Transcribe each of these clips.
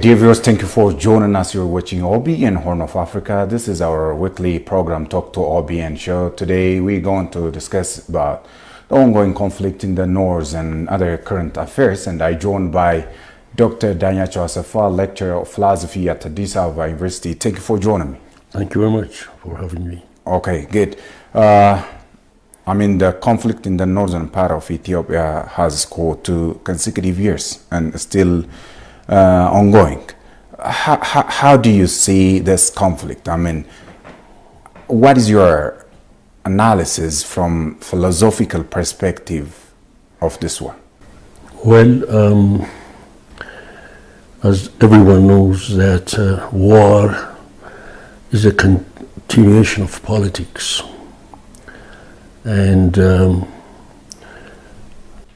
Dear viewers, thank you for joining us. You're watching Obi and Horn of Africa. This is our weekly program, Talk to Obi and Show. Today we're going to discuss about the ongoing conflict in the North and other current affairs. And I'm joined by Dr. Danyacho Asafa, lecturer of philosophy at Addis Ababa University. Thank you for joining me. Thank you very much for having me. Okay, good. The conflict in the northern part of Ethiopia has gone 2 consecutive years and still ongoing. How do you see this conflict? What is your analysis from philosophical perspective of this one? Well, as everyone knows that war is a continuation of politics, and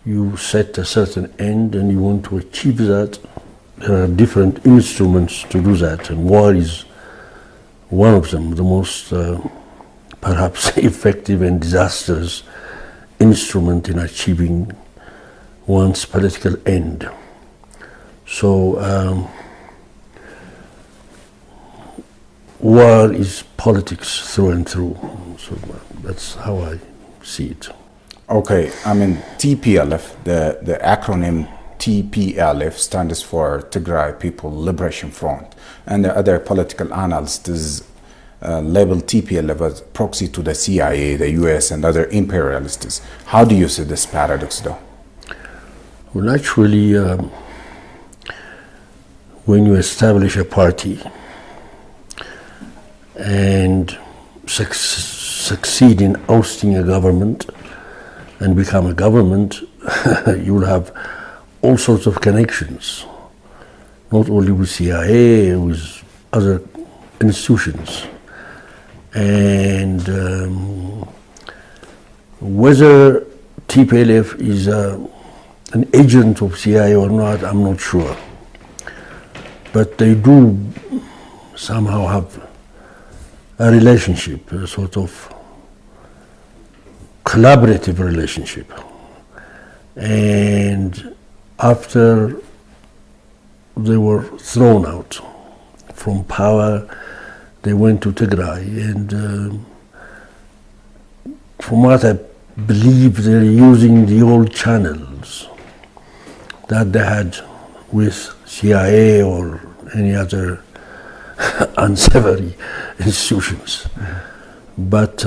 you set a certain end and you want to achieve that. There are different instruments to do that, and war is one of them, the most perhaps effective and disastrous instrument in achieving one's political end. So war is politics through and through. So that's how I see it. Okay, TPLF, the acronym TPLF stands for Tigray People Liberation Front, and the other political analysts label TPLF as proxy to the CIA, the US, and other imperialists. How do you see this paradox, though? Well, actually, when you establish a party and succeed in ousting a government and become a government, you'll have all sorts of connections, not only with CIA, with other institutions. And whether TPLF is an agent of CIA or not, I'm not sure. But they do somehow have a relationship, a sort of collaborative relationship. And after they were thrown out from power, they went to Tigray, and from what I believe, they're using the old channels that they had with CIA or any other unsavory institutions. But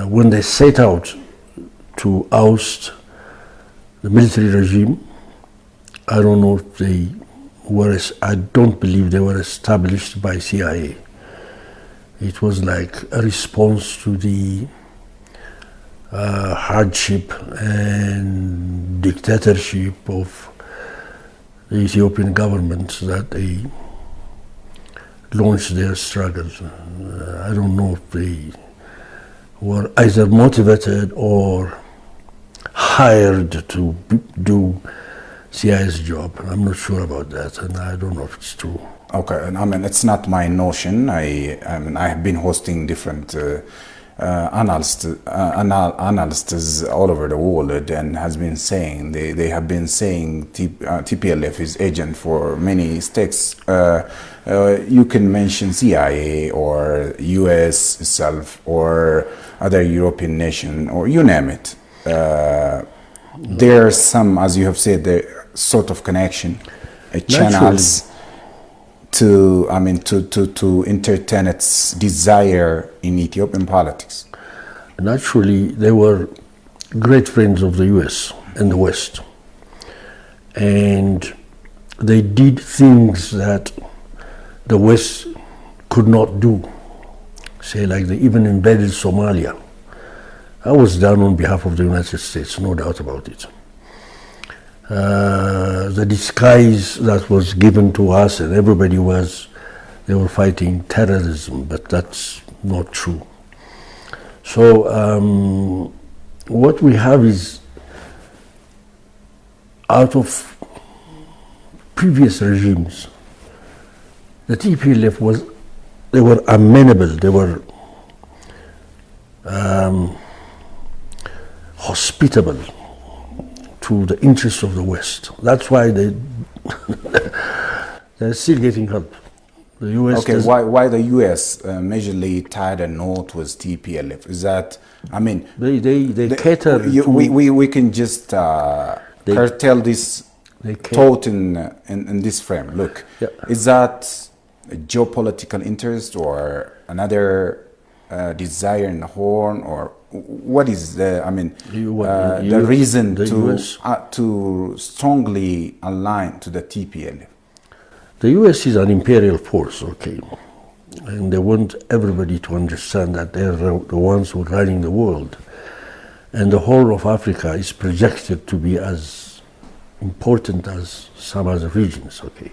when they set out to oust the military regime, I don't know if they were, I don't believe they were established by CIA. It was like a response to the hardship and dictatorship of the Ethiopian government that they launched their struggle. I don't know if they were either motivated or hired to do CIA's job. I'm not sure about that, and I don't know if it's true. Okay, and it's not my notion. I have been hosting different analysts all over the world, and has been saying they have been saying TPLF is agent for many states. You can mention CIA or US itself or other European nation, or you name it. There's some, as you have said, there sort of connection, channels to entertain its desire in Ethiopian politics. Naturally, they were great friends of the US and the West, and they did things that the West could not do. Say, like they even invaded Somalia. That was done on behalf of the United States, no doubt about it. The disguise that was given to us, and everybody was, they were fighting terrorism, but that's not true. So what we have is, out of previous regimes, the TPLF they were amenable, they were hospitable to the interests of the West. That's why They're still getting help. The U.S. Okay, why the U.S. Majorly tied a knot with TPLF? Is that, I mean, they cater to... We can just curtail this thought in this frame. Look, Yeah. is that a geopolitical interest or another desire in the Horn, or what is the, I mean, the reason to strongly align to the TPLF? The U.S. is an imperial force, okay, and they want everybody to understand that they're the ones who are running the world, and the whole of Africa is projected to be as important as some other regions, okay.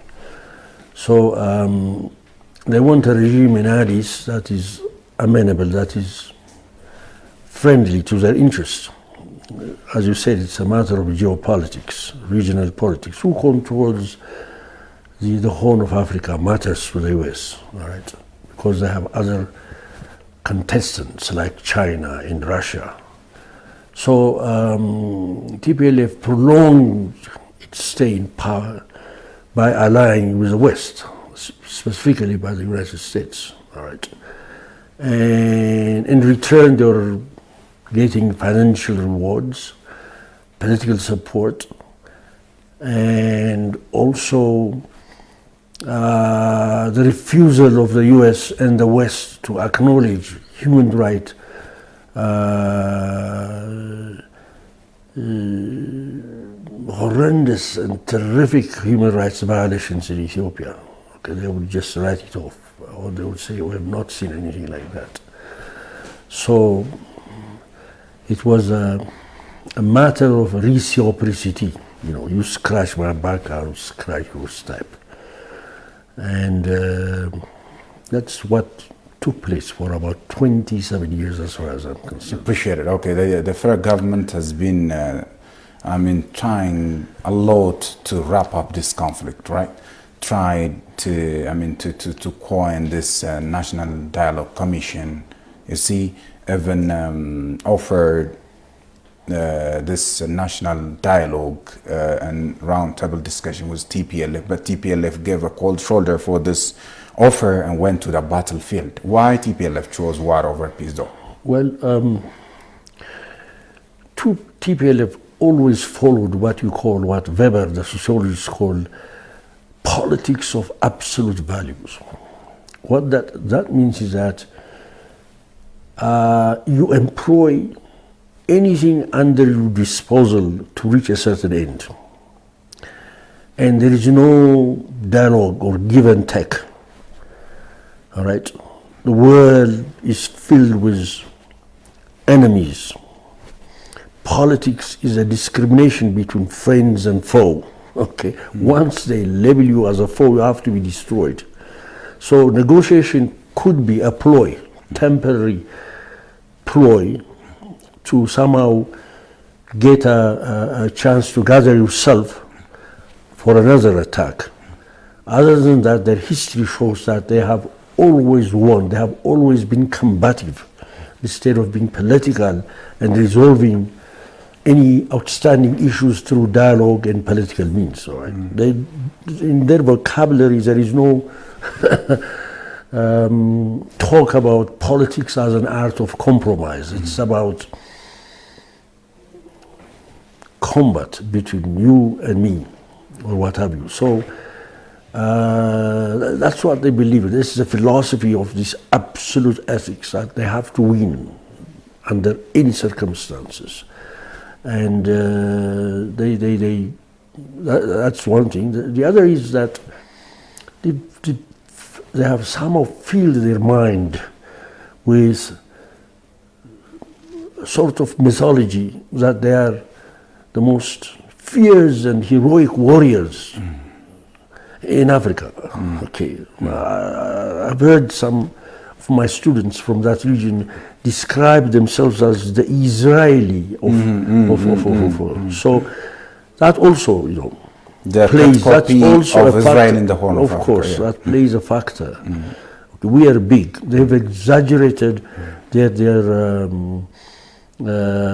So they want a regime in Addis that is amenable, that is friendly to their interests. As you said, it's a matter of geopolitics, regional politics. Who controls the Horn of Africa matters to the U.S., all right, because they have other contestants like China and Russia. So TPLF prolonged its stay in power by allying with the West, specifically by the United States, all right. And in return, they were getting financial rewards, political support, and also the refusal of the U.S. and the West to acknowledge human rights horrendous and terrific human rights violations in Ethiopia. Okay, they would just write it off, or they would say, we have not seen anything like that. So it was a matter of reciprocity. You know, you scratch my back, I'll scratch yours type. And that's what took place for about 27 years as far as I'm concerned. Appreciate it. Okay, the federal government has been, trying a lot to wrap up this conflict, right? Tried to, to coin this National Dialogue Commission. You see, even offered this national dialogue and roundtable discussion with TPLF, but TPLF gave a cold shoulder for this offer and went to the battlefield. Why TPLF chose war over peace, though? Well, TPLF always followed what Weber, the sociologist, called politics of absolute values. What that means is that you employ anything under your disposal to reach a certain end. And there is no dialogue or give and take. All right? The world is filled with enemies. Politics is a discrimination between friends and foe. Okay? Once they label you as a foe, you have to be destroyed. So negotiation could be a ploy, temporary ploy, to somehow get a chance to gather yourself for another attack. Other than that, their history shows that they have always won. They have always been combative instead of being political and resolving any outstanding issues through dialogue and political means. All right? In their vocabulary, there is no talk about politics as an art of compromise. It's about combat between you and me, or what have you. So that's what they believe in. This is a philosophy of this absolute ethics, that they have to win under any circumstances. And that's one thing. The other is that they have somehow filled their mind with a sort of mythology that they are the most fierce and heroic warriors in Africa. Okay, I've heard some of my students from that region describe themselves as the Israeli of so that also, you know, the plays. That's also of Israel in the Horn of Africa. Of course, that plays a factor. Okay, we are big. They've exaggerated their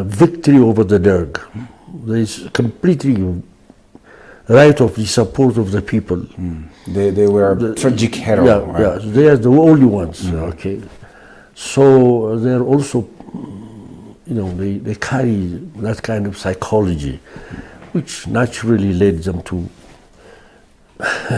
victory over the Derg. There is completely right of the support of the people. They were a tragic hero. Yeah, Right? yeah, they are the only ones. Okay, so they're also, they carry that kind of psychology, which naturally led them to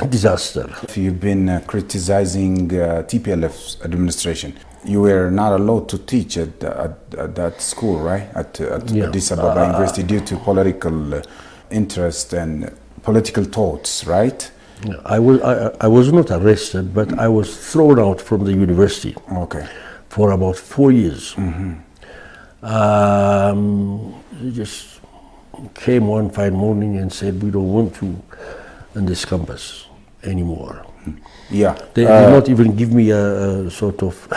disaster. You've been criticizing TPLF's administration. You were not allowed to teach at that school, right? At Addis Ababa University due to political interest and political thoughts, right? Yeah, I was not arrested, but I was thrown out from the university. Okay. For about 4 years. They just came one fine morning and said, we don't want you on this campus anymore. Yeah. They did not even give me a sort of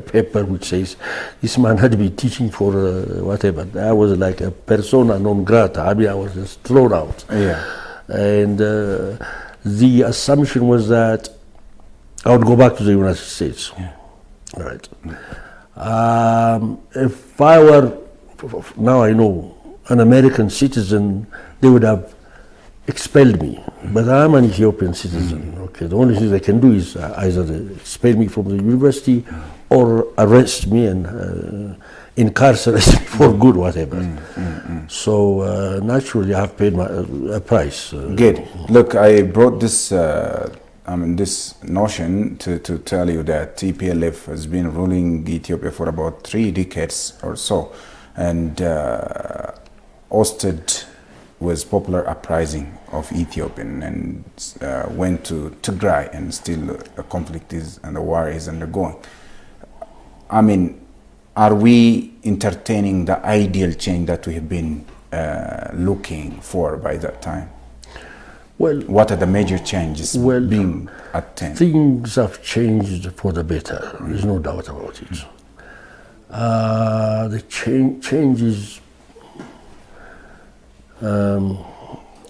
paper which says this man had been teaching for whatever. I was like a persona non grata. I mean, I was just thrown out. Yeah. And the assumption was that I would go back to the United States. Yeah. Right. If I were, now I know, an American citizen, they would have expelled me. But I'm an Ethiopian citizen. Okay. The only thing they can do is either expel me from the university or arrest me and incarcerate me for good, whatever. So naturally, I have paid a price. Good. Look, I brought this. This notion to tell you that TPLF has been ruling Ethiopia for about 3 decades or so, and hosted was popular uprising of Ethiopian and went to Tigray, and still the conflict is and the war is undergoing. I mean, are we entertaining the ideal change that we have been looking for by that time? Well, what are the major changes being attained? Things have changed for the better. There's no doubt about it. The change is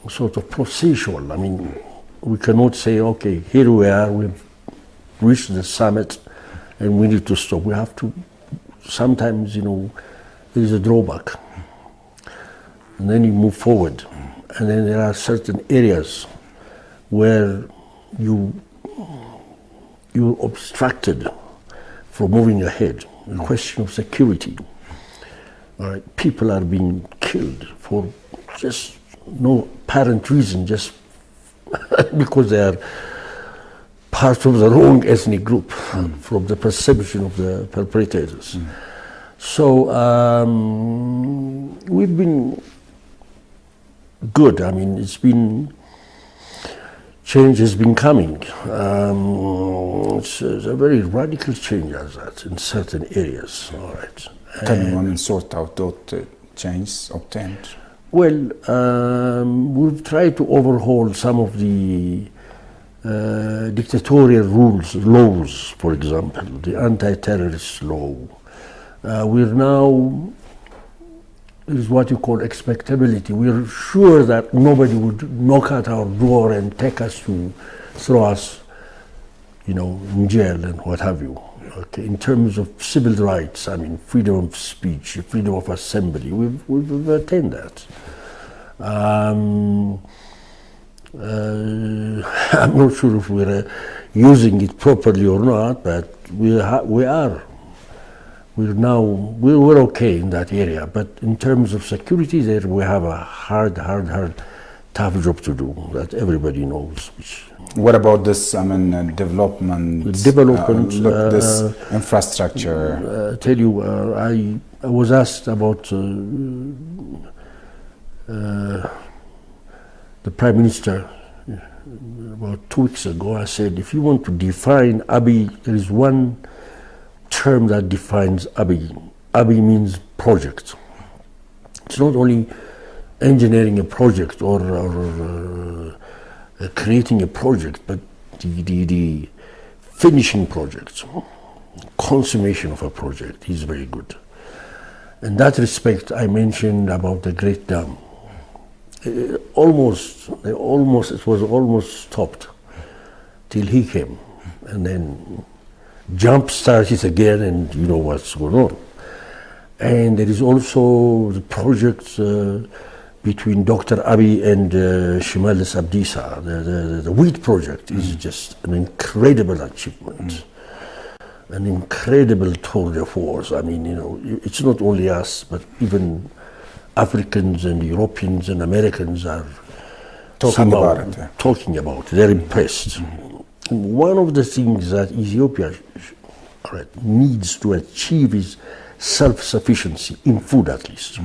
sort of processual. I mean, we cannot say, okay, here we are, we've reached the summit and we need to stop. We have to, sometimes, there is a drawback. And then you move forward. And then there are certain areas where you're obstructed from moving ahead. The question of security. All right, people are being killed for just no apparent reason, just because they are part of the wrong ethnic group from the perception of the perpetrators. So we've been good. I mean, change has been coming. It's a very radical change as that in certain areas. All right. Can you sort out those changes obtained? Well, we've tried to overhaul some of the dictatorial laws, for example, the anti-terrorist law. We're now, is what you call expectability. We're sure that nobody would knock at our door and take us to throw us, in jail and what have you. Okay, in terms of civil rights, I mean, freedom of speech, freedom of assembly, we've attained that. I'm not sure if we're using it properly or not, but we are. We're okay in that area, but in terms of security, there we have a hard, tough job to do that everybody knows. What about this? Development. Look, this infrastructure. Tell you, I was asked about the Prime Minister about 2 weeks ago. I said, if you want to define Abiy, there is one term that defines Abiy. Abiy means project. It's not only engineering a project or creating a project, but the finishing projects, consummation of a project is very good. In that respect, I mentioned about the Great Dam. It was almost stopped till he came, and then jump started again, and you know what's going on. And there is also the project between Dr. Abiy and Shimalis Abdisa. The wheat project is just an incredible achievement, an incredible tour de force. I mean, it's not only us, but even Africans and Europeans and Americans are talking about it. They're impressed. One of the things that Ethiopia needs to achieve is self-sufficiency in food, at least.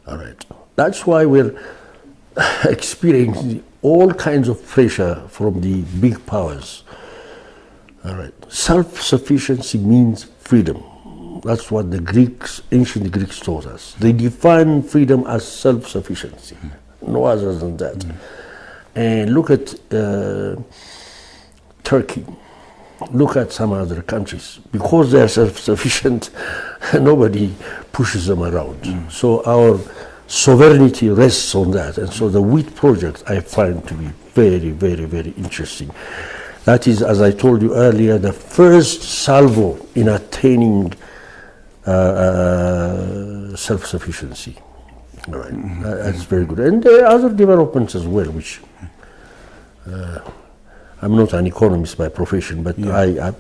All right. That's why we're experiencing all kinds of pressure from the big powers. All right. Self-sufficiency means freedom. That's what the ancient Greeks taught us. They define freedom as self-sufficiency, no other than that. And look at Turkey. Look at some other countries. Because they are self-sufficient, nobody pushes them around. So our sovereignty rests on that. And so the wheat project I find to be very, very, very interesting. That is, as I told you earlier, the first salvo in attaining self-sufficiency. All right. That's very good. And there are other developments as well, which I'm not an economist by profession, but I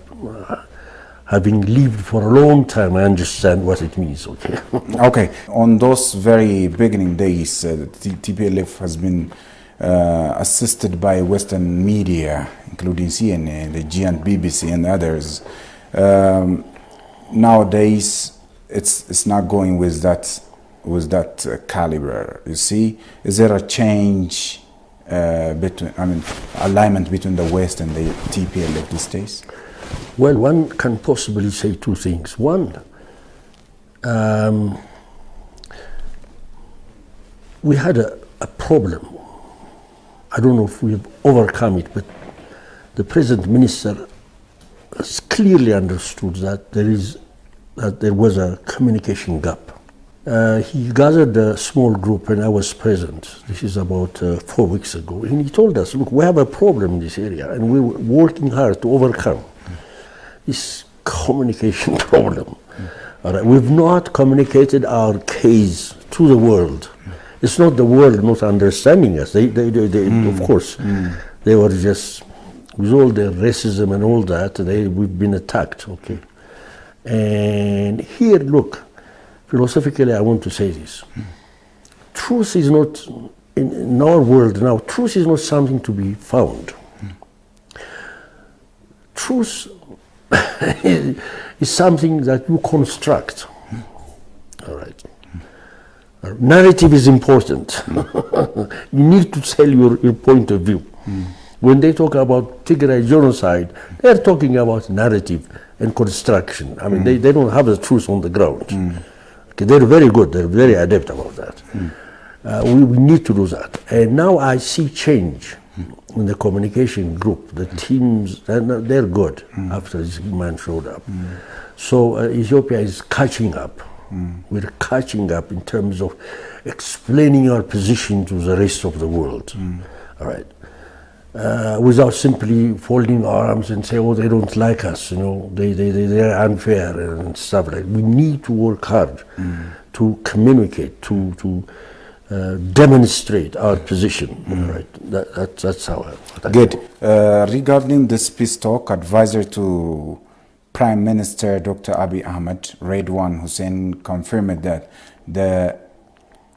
having lived for a long time, I understand what it means. Okay. Okay. On those very beginning days, the TPLF has been assisted by Western media, including CNN, the G and BBC, and others. Nowadays, it's not going with that caliber. You see, is there a change alignment between the West and the TPLF these days? Well, one can possibly say two things. One, we had a problem. I don't know if we have overcome it, but the present minister has clearly understood that there was a communication gap. He gathered a small group and I was present. This is about 4 weeks ago. And he told us, look, we have a problem in this area and we're working hard to overcome this communication problem. All right. We've not communicated our case to the world. It's not the world not understanding us. They of course, they were just, with all their racism and all that, we've been attacked, okay? And here, look, philosophically, I want to say this. Truth is not, in our world now, truth is not something to be found. Truth is something that you construct. All right. Narrative is important. You need to tell your point of view. When they talk about Tigray genocide, they're talking about narrative and construction. I mean, they don't have the truth on the ground. Okay, they're very good. They're very adept about that. We need to do that. And now I see change in the communication group. The teams, they're good after this man showed up. So Ethiopia is catching up. We're catching up in terms of explaining our position to the rest of the world. All right. Without simply folding our arms and say, oh, they don't like us, they're unfair and stuff like that. We need to work hard to communicate, to demonstrate our position. Right? That's how I Good. Regarding this peace talk, advisor to Prime Minister Dr. Abiy Ahmed, Redwan Hussein, confirmed that the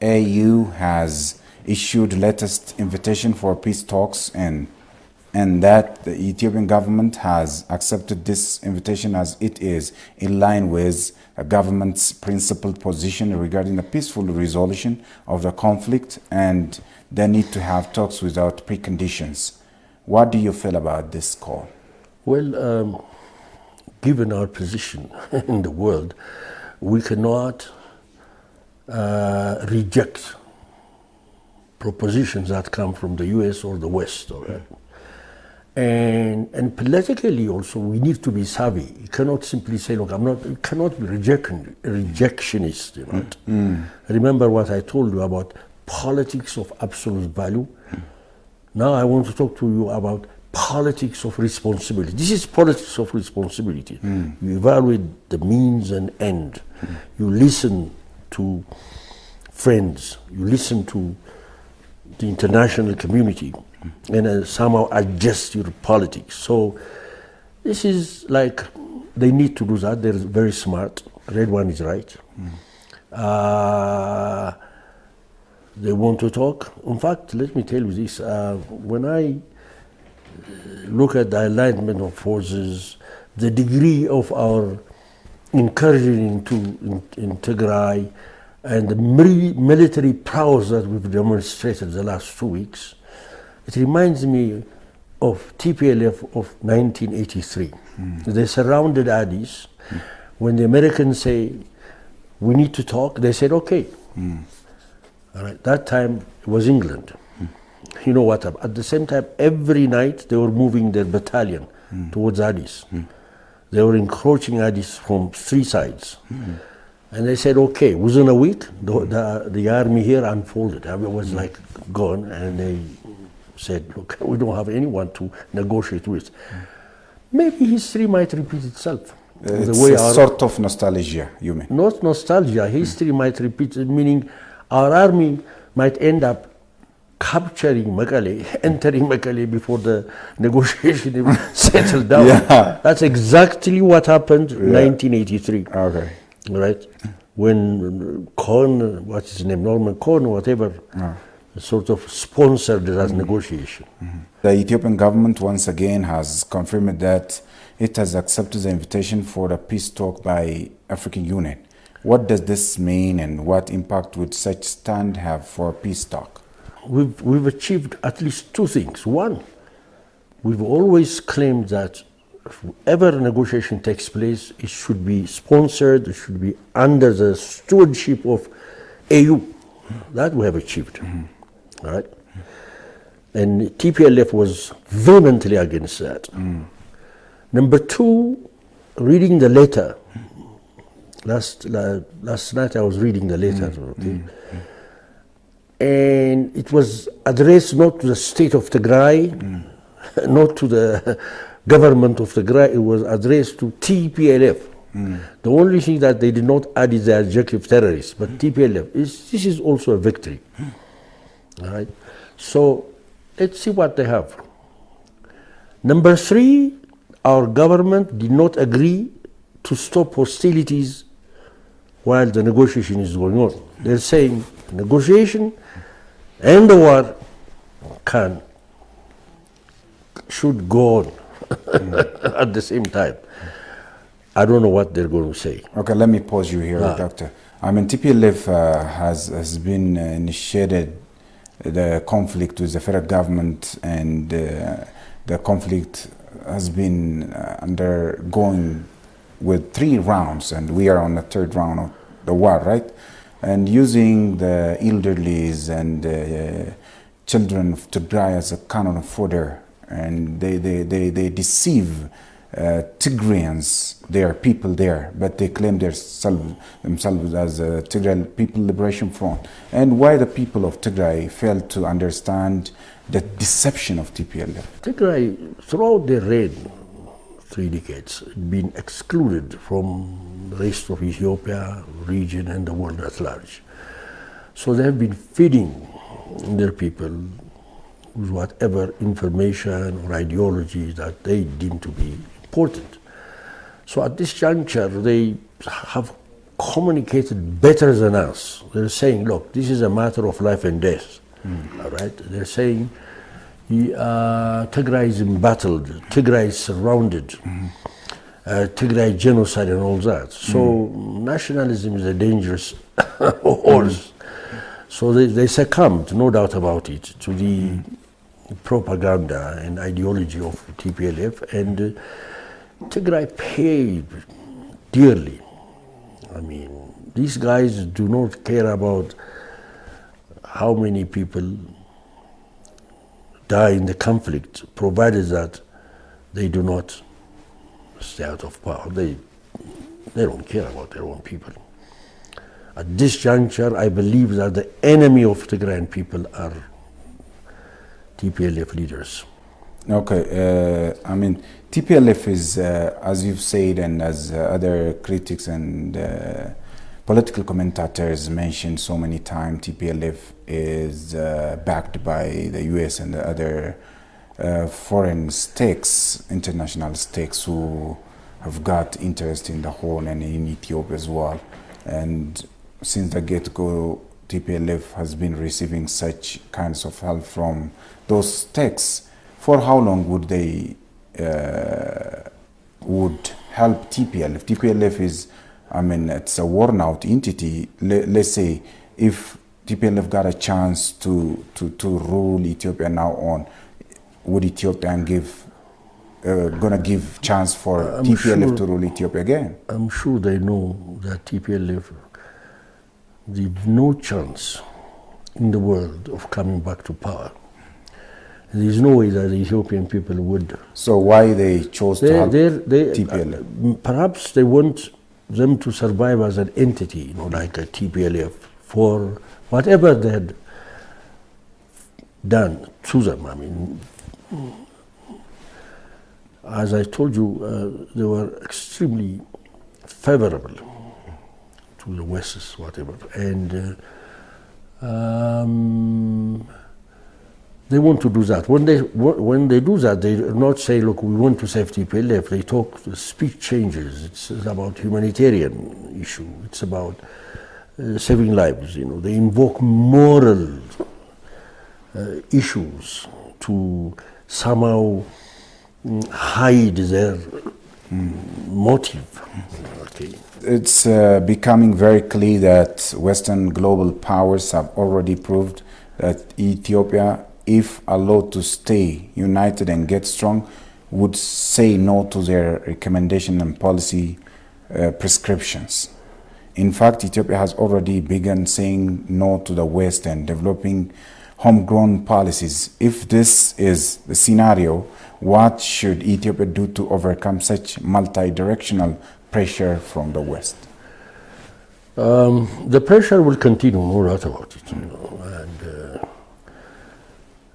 AU has issued latest invitation for peace talks and that the Ethiopian government has accepted this invitation as it is in line with a government's principled position regarding the peaceful resolution of the conflict and the need to have talks without preconditions. What do you feel about this call? Well, given our position in the world, we cannot reject propositions that come from the US or the West. Okay? And politically also, we need to be savvy. You cannot simply say, look, you cannot be rejectionist. Remember what I told you about politics of absolute value? Now I want to talk to you about politics of responsibility. This is politics of responsibility. You evaluate the means and end. You listen to friends, you listen to the international community, and somehow adjust your politics. So this is like, they need to do that. They're very smart. Red one is right. They want to talk. In fact, let me tell you this. When I look at the alignment of forces, the degree of our incursion in Tigray, and the military prowess that we've demonstrated the last 2 weeks, it reminds me of TPLF of 1983. They surrounded Addis. When the Americans say, we need to talk, they said, okay. All right. That time it was England. You know what happened? At the same time, every night they were moving their battalion towards Addis. They were encroaching Addis from 3 sides. And they said, okay, within a week, the army here unfolded. It was like gone, and they said, look, we don't have anyone to negotiate with. Maybe history might repeat itself. It's a sort of nostalgia, you mean? Not nostalgia. History might repeat, meaning our army might end up capturing Mekelle, entering Mekelle before the negotiation settled down. That's exactly what happened in 1983. Okay. Right? When Cohn, what's his name, Norman Cohn, whatever, sort of sponsored that negotiation. The Ethiopian government once again has confirmed that it has accepted the invitation for a peace talk by African Union. What does this mean, and what impact would such stand have for a peace talk? We've achieved at least 2 things. One, we've always claimed that if ever a negotiation takes place, it should be sponsored, it should be under the stewardship of AU. That we have achieved. All right? And TPLF was vehemently against that. Number 2, reading the letter. Last night I was reading the letter, okay? And it was addressed not to the state of Tigray, not to the government of Tigray, it was addressed to TPLF. The only thing that they did not add is the adjective terrorist, but TPLF. This is also a victory. All right? So let's see what they have. Number 3, our government did not agree to stop hostilities while the negotiation is going on. They're saying negotiation and the war should go on at the same time. I don't know what they're going to say. Okay, let me pause you here, Doctor. I mean, TPLF has been initiated the conflict with the federal government, and the conflict has been undergoing with 3 rounds, and we are on the 3rd round of the war, right? And using the elderlies and children of Tigray as a cannon of fodder, and they deceive Tigrayans, their people there, but they claim themselves as a Tigray People Liberation Front. And why the people of Tigray fail to understand the deception of TPLF? Tigray, throughout their reign, 3 decades, been excluded from the rest of Ethiopia, region, and the world at large. So they have been feeding their people with whatever information or ideology that they deem to be important. So at this juncture, they have communicated better than us. They're saying, look, this is a matter of life and death. All right? They're saying, Tigray is embattled, Tigray is surrounded, Tigray genocide and all that. So nationalism is a dangerous horse. So they succumbed, no doubt about it, to the propaganda and ideology of TPLF, and Tigray paid dearly. I mean, these guys do not care about how many people die in the conflict, provided that they do not stay out of power. They don't care about their own people. At this juncture, I believe that the enemy of Tigrayan people are TPLF leaders. Okay, I mean, TPLF is, as you've said, and as other critics and political commentators mention so many times TPLF is backed by the US and the other foreign stakes, international stakes, who have got interest in the Horn and in Ethiopia as well. And since the get-go, TPLF has been receiving such kinds of help from those stakes. For how long would they would help TPLF? TPLF is, I mean, it's a worn-out entity. Let's say if TPLF got a chance to rule Ethiopia now on, would Ethiopia gonna give chance for TPLF to rule Ethiopia again? I'm sure they know that TPLF, they've no chance in the world of coming back to power. There's no way that the Ethiopian people would. So why they chose to help TPLF? Perhaps they want them to survive as an entity, you know, like a TPLF, for whatever they had done to them. I mean, as I told you, they were extremely favorable to the West, whatever, and they want to do that. When they do that, they do not say, "Look, we want to save TPLF." They talk. The speech changes. It's about humanitarian issue. It's about saving lives. You know, they invoke moral issues to somehow hide their motive. Okay. It's becoming very clear that Western global powers have already proved that Ethiopia, if allowed to stay united and get strong, would say no to their recommendation and policy prescriptions. In fact, Ethiopia has already begun saying no to the West and developing homegrown policies. If this is the scenario, what should Ethiopia do to overcome such multi-directional pressure from the West? The pressure will continue, no doubt about it. You know,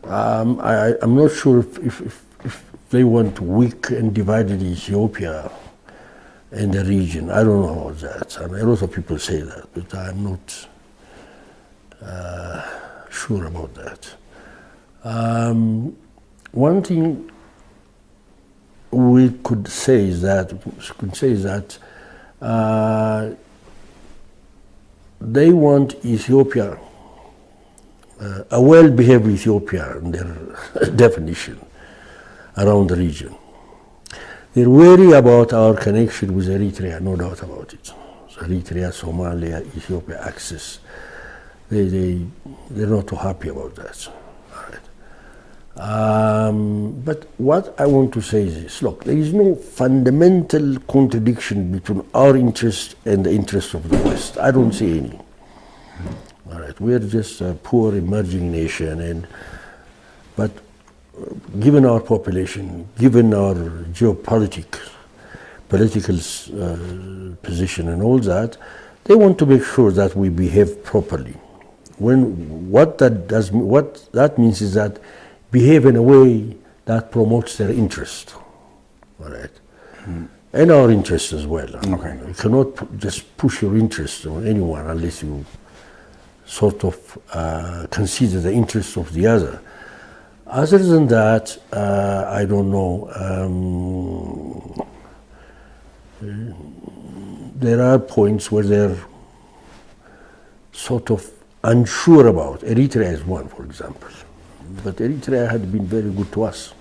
and I'm not sure if they want weak and divided Ethiopia in the region. I don't know about that. I mean, a lot of people say that, but I'm not sure about that. One thing we could say is that they want Ethiopia, a well-behaved Ethiopia in their definition around the region. They're worried about our connection with Eritrea, no doubt about it. So Eritrea, Somalia, Ethiopia access. They're not too happy about that. But what I want to say is this: look, there is no fundamental contradiction between our interest and the interest of the West. I don't see any. All right, we are just a poor emerging nation, but given our population, given our political position and all that, they want to make sure that we behave properly. What that means is that behave in a way that promotes their interest, all right, and our interest as well. Okay. You cannot just push your interest on anyone unless you sort of consider the interest of the other. Other than that, I don't know. There are points where they're sort of unsure about. Eritrea is one, for example. But Eritrea had been very good to us.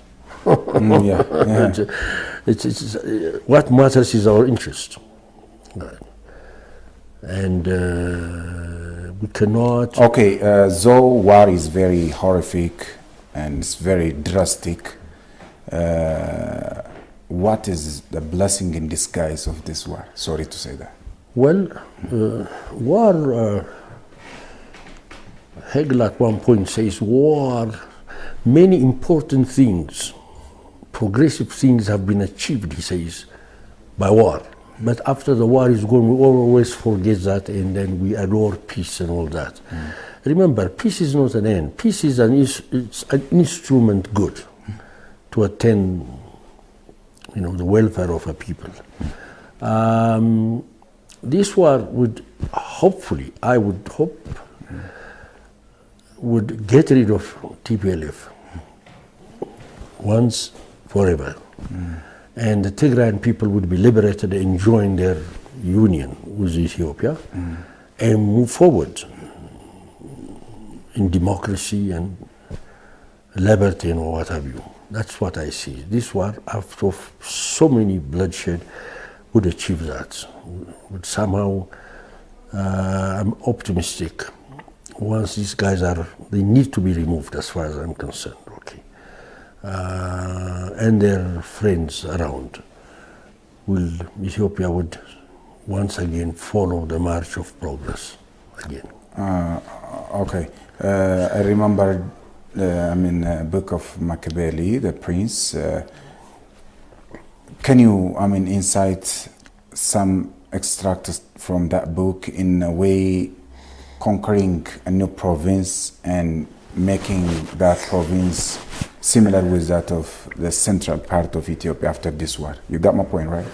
It's what matters is our interest. And we cannot... Okay, though war is very horrific and it's very drastic, what is the blessing in disguise of this war? Sorry to say that. Well, war... Hegel at one point says, war, many important things, progressive things have been achieved, he says, by war. But after the war is gone, we always forget that, and then we adore peace and all that. Remember, peace is not an end. Peace is it's an instrument good to attain, the welfare of a people. This war would hopefully, I would hope, would get rid of TPLF once forever. And the Tigrayan people would be liberated and join their union with Ethiopia and move forward in democracy and liberty and what have you. That's what I see. This war, after so many bloodshed, would achieve that. Would somehow, I'm optimistic. Once these guys they need to be removed as far as I'm concerned, okay. And their friends around, Ethiopia would once again follow the march of progress again. Okay. I remember, book of Machiavelli, the Prince. Can you, incite some extracts from that book in a way conquering a new province and making that province similar with that of the central part of Ethiopia after this war? You got my point, right?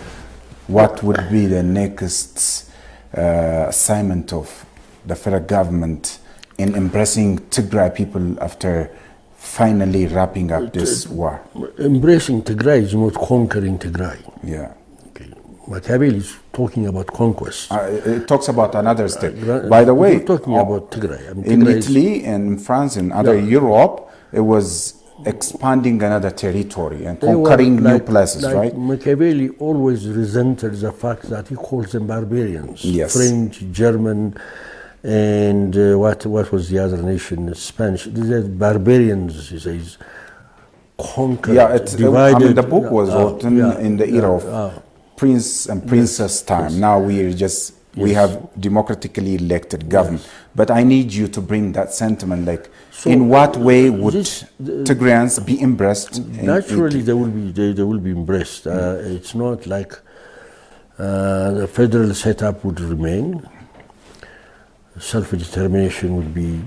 What would be the next assignment of the federal government in embracing Tigray people after finally wrapping up this war? Embracing Tigray is not conquering Tigray. Yeah. Okay. Machiavelli is talking about conquest. It talks about another state. By the way, we're talking about Tigray. In Italy and France and other Europe, it was expanding another territory and conquering new places, right? Machiavelli always resented the fact that he calls them barbarians. Yes. French, German, and what was the other nation? Spanish. These are barbarians, he says, conquered, divided. The book was written in the era of prince and princess time. Yes. Now we have democratically elected government. Yes. But I need you to bring that sentiment, like, so in what way would Tigrayans be embraced? Naturally, they will be embraced. It's not like the federal setup would remain. Self-determination would be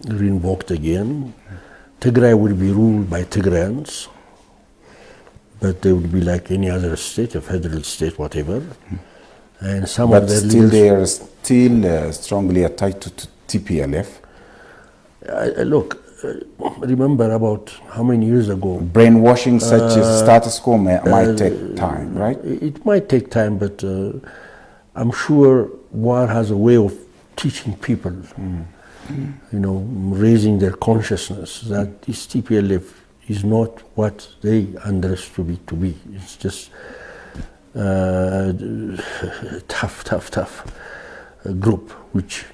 reinvoked again. Tigray would be ruled by Tigrayans, but they would be like any other state, a federal state, whatever. And some of their still they are still strongly attached to TPLF. Look, remember about how many years ago? Brainwashing such as status quo might take time, right? It might take time, but I'm sure war has a way of teaching people, raising their consciousness that this TPLF is not what they understood it to be. It's just tough group which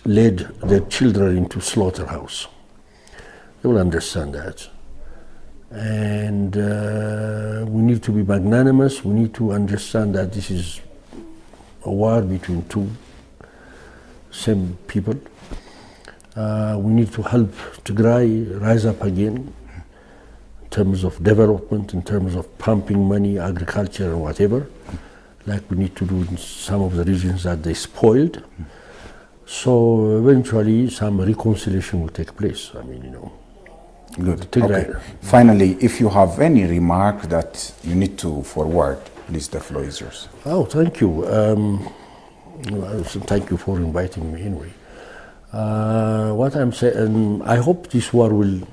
led their children into slaughterhouse. They will understand that. And we need to be magnanimous. We need to understand that this is a war between two same people. We need to help Tigray rise up again in terms of development, in terms of pumping money, agriculture and whatever, like we need to do in some of the regions that they spoiled. So eventually some reconciliation will take place. Good. Okay. Finally, if you have any remark that you need to forward, please, the floor is yours. Oh, thank you. Thank you for inviting me anyway. What I'm saying, I hope this war will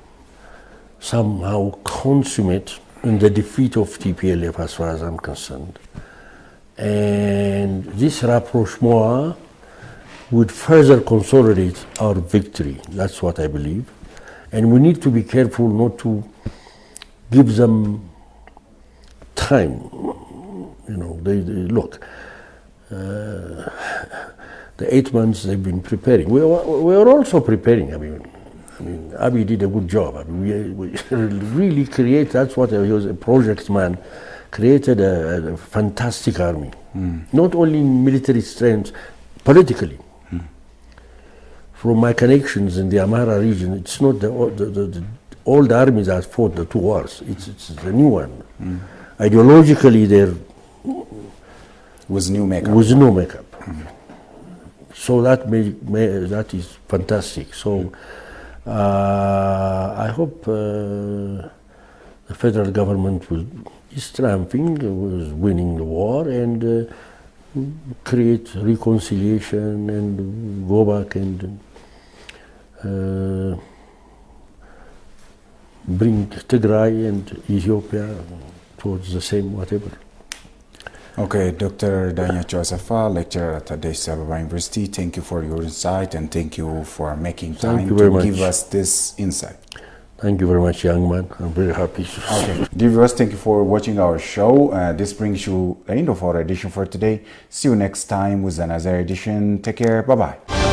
somehow consummate in the defeat of TPLF as far as I'm concerned. And this rapprochement would further consolidate our victory. That's what I believe. And we need to be careful not to give them time. Look, the 8 months they've been preparing. We are also preparing. Abiy did a good job. We really create. That's what he was a project man. Created a fantastic army. Not only in military strength, politically. From my connections in the Amhara region, it's not the old armies that fought the two wars. It's the new one. Ideologically, they're with new makeup. So that is fantastic. So I hope the federal government is triumphing, was winning the war, and create reconciliation and go back and bring Tigray and Ethiopia towards the same whatever. Okay, Dr. Danyacho Asafa, lecturer at Addis Ababa University, thank you for your insight and thank you for making time to give us this insight. Thank you very much, young man. I'm very happy. Okay, dear viewers, thank you for watching our show. This brings you the end of our edition for today. See you next time with another edition. Take care. Bye-bye.